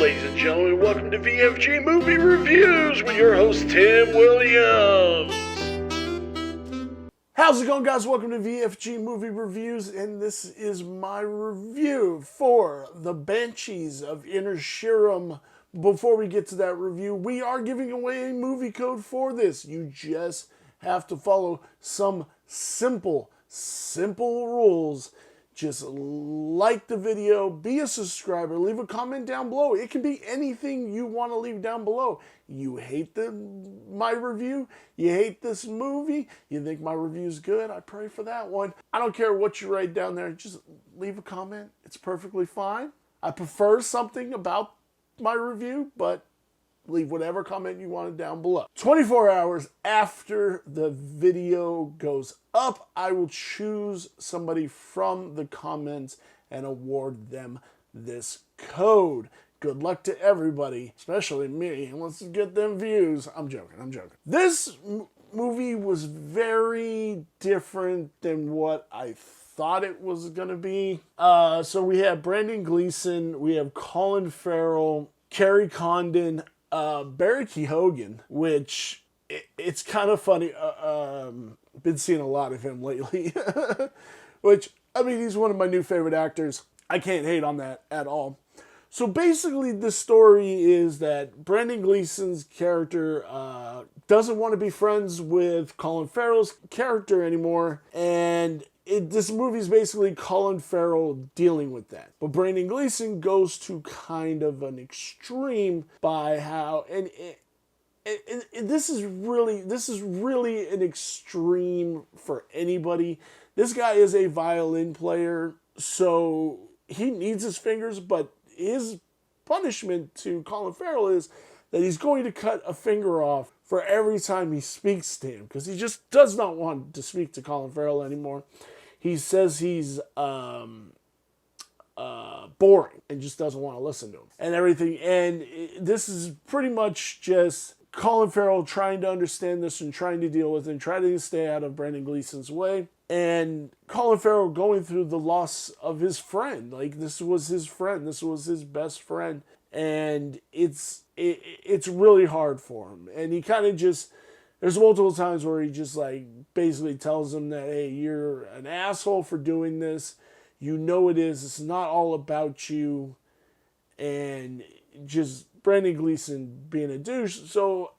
ladies and gentlemen, welcome to VFG Movie Reviews with your host, Tim Williams. How's it going, guys? Welcome to VFG Movie Reviews, and this is my review for The Banshees of Inisherin. Before we get to that review, we are giving away a movie code for this. You just have to follow some simple rules. Just like the video, be a subscriber, leave a comment down below. It can be anything you want to leave down below. You hate my review, you hate this movie, you think my review's good, I pray for that one. I don't care what you write down there, just leave a comment. It's perfectly fine. I prefer something about my review, but leave whatever comment you wanted down below. 24 hours after the video goes up, I will choose somebody from the comments and award them this code. Good luck to everybody, especially me. Let's get them views. I'm joking. This movie was very different than what I thought it was going to be. So we have Brendan Gleeson, we have Colin Farrell, Kerry Condon, Barry Keoghan, which it's kind of funny. Been seeing a lot of him lately, which, I mean, he's one of my new favorite actors. I can't hate on that at all. So basically the story is that Brendan Gleeson's character doesn't want to be friends with Colin Farrell's character anymore, and this movie is basically Colin Farrell dealing with that. But Brendan Gleeson goes to kind of an extreme by how, and this is really an extreme for anybody. This guy is a violin player, so he needs his fingers, but his punishment to Colin Farrell is that he's going to cut a finger off for every time he speaks to him, because he just does not want to speak to Colin Farrell anymore. He says he's boring and just doesn't want to listen to him and everything. And this is pretty much just Colin Farrell trying to understand this and trying to deal with it and trying to stay out of Brendan Gleeson's way. And Colin Farrell going through the loss of his friend. Like, this was his friend. This was his best friend. And it's really hard for him. And he kind of just, there's multiple times where he just like basically tells him that, hey, you're an asshole for doing this. You know it is. It's not all about you. And just Brendan Gleeson being a douche. So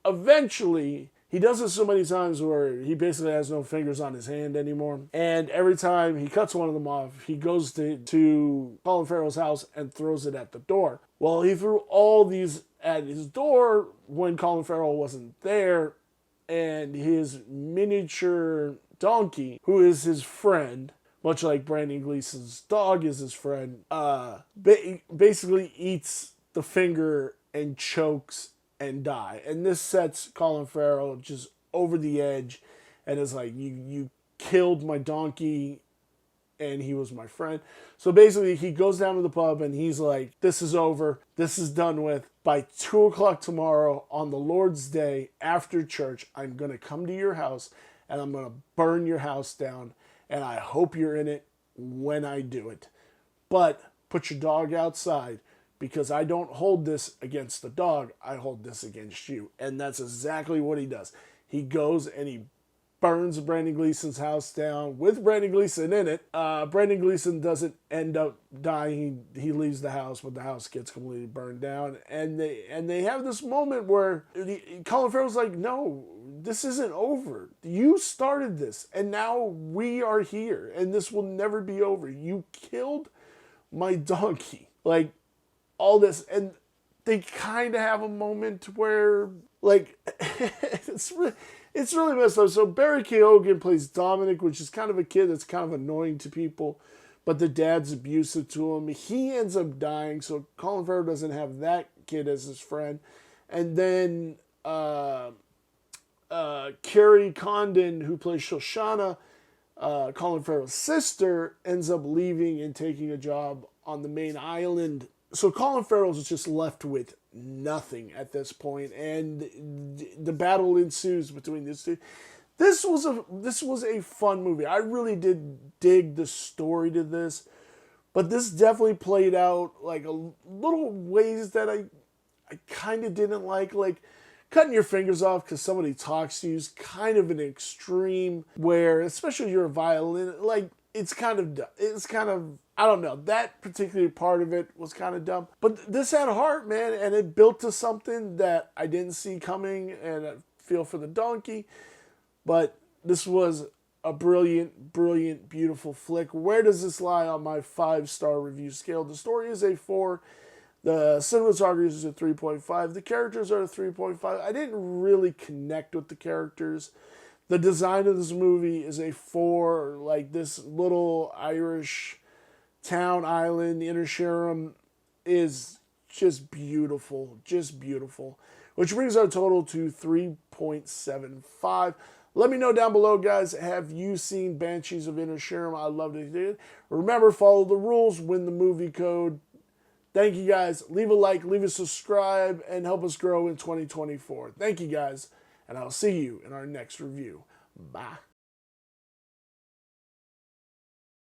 eventually, he does it so many times where he basically has no fingers on his hand anymore. And every time he cuts one of them off, he goes to Colin Farrell's house and throws it at the door. Well, he threw all these at his door when Colin Farrell wasn't there. And his miniature donkey, who is his friend, much like Brendan Gleeson's dog is his friend, basically eats the finger and chokes and die. And this sets Colin Farrell just over the edge and is like, you killed my donkey and he was my friend. So basically he goes down to the pub and he's like, this is over. This is done with. By 2 o'clock tomorrow on the Lord's Day after church, I'm going to come to your house and I'm going to burn your house down. And I hope you're in it when I do it. But put your dog outside, because I don't hold this against the dog. I hold this against you. And that's exactly what he does. He goes and he burns Brendan Gleeson's house down with Brendan Gleeson in it. Brendan Gleeson doesn't end up dying. He leaves the house, but the house gets completely burned down. And they have this moment where Colin Farrell's like, no, this isn't over. You started this, and now we are here, and this will never be over. You killed my donkey. Like, all this. And they kind of have a moment where, like, it's really messed up. So Barry Keoghan plays Dominic, which is kind of a kid that's kind of annoying to people, but the dad's abusive to him. He ends up dying, so Colin Farrell doesn't have that kid as his friend. And then Kerry Condon, who plays Shoshana, Colin Farrell's sister, ends up leaving and taking a job on the main island. So Colin Farrell's just left with nothing at this point, and the battle ensues between these two. This was a fun movie. I really did dig the story to this, But this definitely played out like a little ways that I kind of didn't like cutting your fingers off because somebody talks to you is kind of an extreme where, especially if you're a violin, like it's kind of, I don't know, that particular part of it was kind of dumb. But this had heart, man, and it built to something that I didn't see coming, and I feel for the donkey. But this was a brilliant, brilliant, beautiful flick. Where does this lie on my 5-star review scale? The story is a 4. The cinematography is a 3.5. The characters are a 3.5. I didn't really connect with the characters. The design of this movie is a 4. Like this little Irish town island, Inisherin, is just beautiful. Just beautiful. Which brings our total to 3.75. Let me know down below, guys, have you seen Banshees of Inisherin? I'd love to hear it. Remember, follow the rules, win the movie code. Thank you, guys. Leave a like, leave a subscribe, and help us grow in 2024. Thank you, guys, and I'll see you in our next review. Bye.